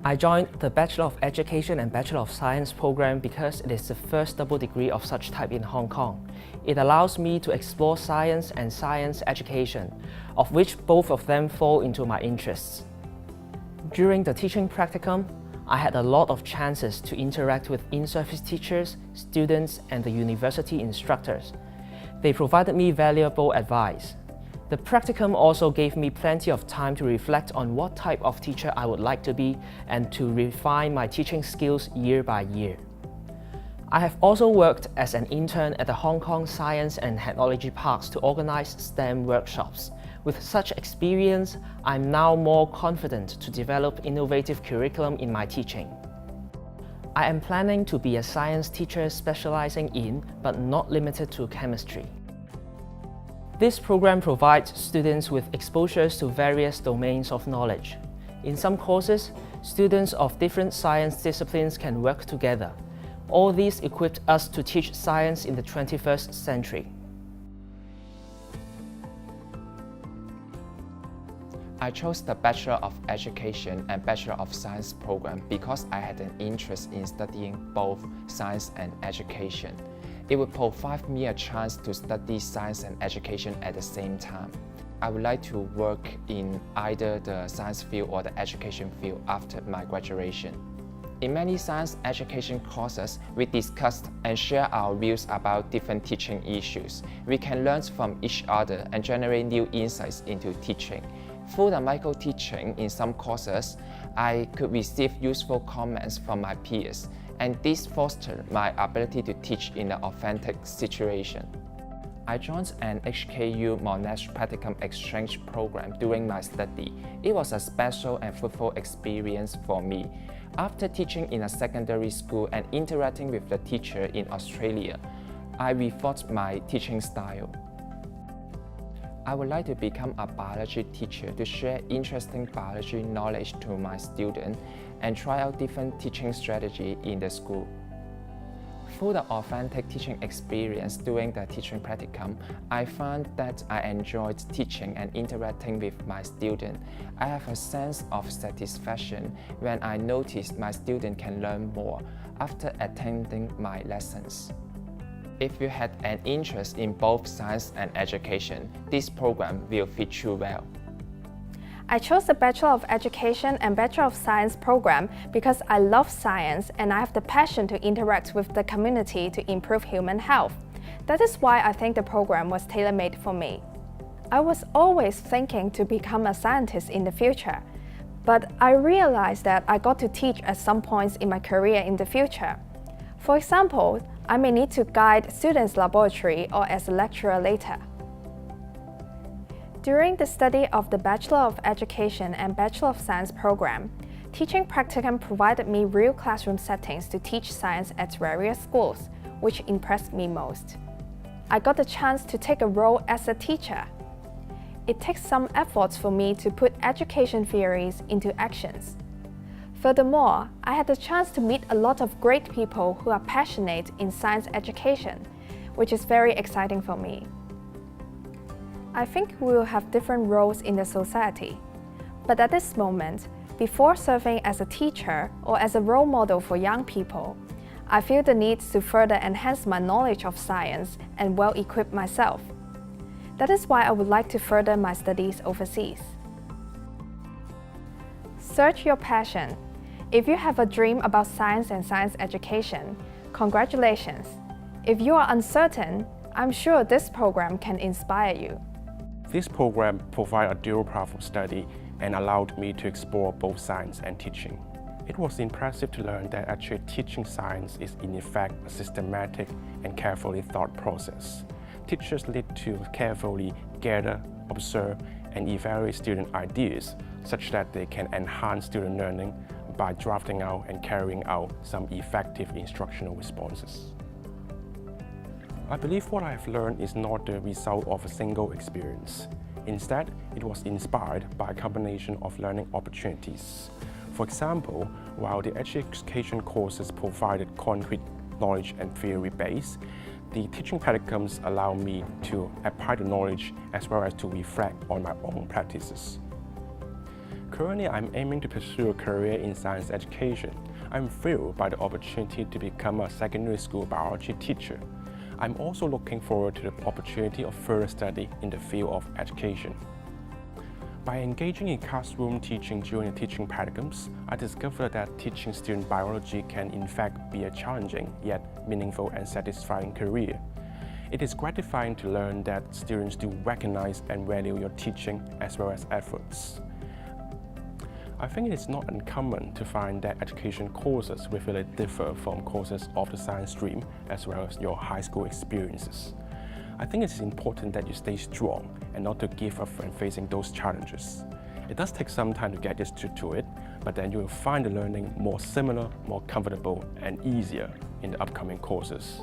I joined the Bachelor of Education and Bachelor of Science program because it is the first double degree of such type in Hong Kong. It allows me to explore science and science education, of which both of them fall into my interests. During the teaching practicum, I had a lot of chances to interact with in-service teachers, students, and the university instructors. They provided me valuable advice. The practicum also gave me plenty of time to reflect on what type of teacher I would like to be and to refine my teaching skills year by year. I have also worked as an intern at the Hong Kong Science and Technology Parks to organize STEM workshops. With such experience, I'm now more confident to develop innovative curriculum in my teaching. I am planning to be a science teacher specializing in, but not limited to, chemistry. This program provides students with exposures to various domains of knowledge. In some courses, students of different science disciplines can work together. All these equipped us to teach science in the 21st century. I chose the Bachelor of Education and Bachelor of Science program because I had an interest in studying both science and education. It would provide me a chance to study science and education at the same time. I would like to work in either the science field or the education field after my graduation. In many science education courses, we discussed and share our views about different teaching issues. We can learn from each other and generate new insights into teaching. Through the micro-teaching in some courses, I could receive useful comments from my peers, and this fostered my ability to teach in an authentic situation. I joined an HKU Monash Practicum Exchange program during my study. It was a special and fruitful experience for me. After teaching in a secondary school and interacting with the teacher in Australia, I rethought my teaching style. I would like to become a biology teacher to share interesting biology knowledge to my students and try out different teaching strategies in the school. Through the authentic teaching experience during the teaching practicum, I found that I enjoyed teaching and interacting with my students. I have a sense of satisfaction when I notice my students can learn more after attending my lessons. If you had an interest in both science and education, this program will fit you well. I chose the Bachelor of Education and Bachelor of Science program because I love science and I have the passion to interact with the community to improve human health. That is why I think the program was tailor-made for me. I was always thinking to become a scientist in the future, but I realized that I got to teach at some points in my career in the future. For example, I may need to guide students' laboratory or as a lecturer later. During the study of the Bachelor of Education and Bachelor of Science program, teaching practicum provided me real classroom settings to teach science at various schools, which impressed me most. I got the chance to take a role as a teacher. It takes some efforts for me to put education theories into actions. Furthermore, I had the chance to meet a lot of great people who are passionate in science education, which is very exciting for me. I think we will have different roles in the society. But at this moment, before serving as a teacher or as a role model for young people, I feel the need to further enhance my knowledge of science and well equip myself. That is why I would like to further my studies overseas. Search your passion. If you have a dream about science and science education, congratulations. If you are uncertain, I'm sure this program can inspire you. This program provided a dual path of study and allowed me to explore both science and teaching. It was impressive to learn that actually teaching science is in effect a systematic and carefully thought process. Teachers need to carefully gather, observe, and evaluate student ideas such that they can enhance student learning by drafting out and carrying out some effective instructional responses. I believe what I have learned is not the result of a single experience. Instead, it was inspired by a combination of learning opportunities. For example, while the education courses provided concrete knowledge and theory base, the teaching practicums allow me to apply the knowledge as well as to reflect on my own practices. Currently, I'm aiming to pursue a career in science education. I'm thrilled by the opportunity to become a secondary school biology teacher. I'm also looking forward to the opportunity of further study in the field of education. By engaging in classroom teaching during the teaching practicums, I discovered that teaching student biology can in fact be a challenging yet meaningful and satisfying career. It is gratifying to learn that students do recognize and value your teaching as well as efforts. I think it is not uncommon to find that education courses will really differ from courses of the science stream as well as your high school experiences. I think it is important that you stay strong and not to give up when facing those challenges. It does take some time to get used to it, but then you will find the learning more similar, more comfortable, and easier in the upcoming courses.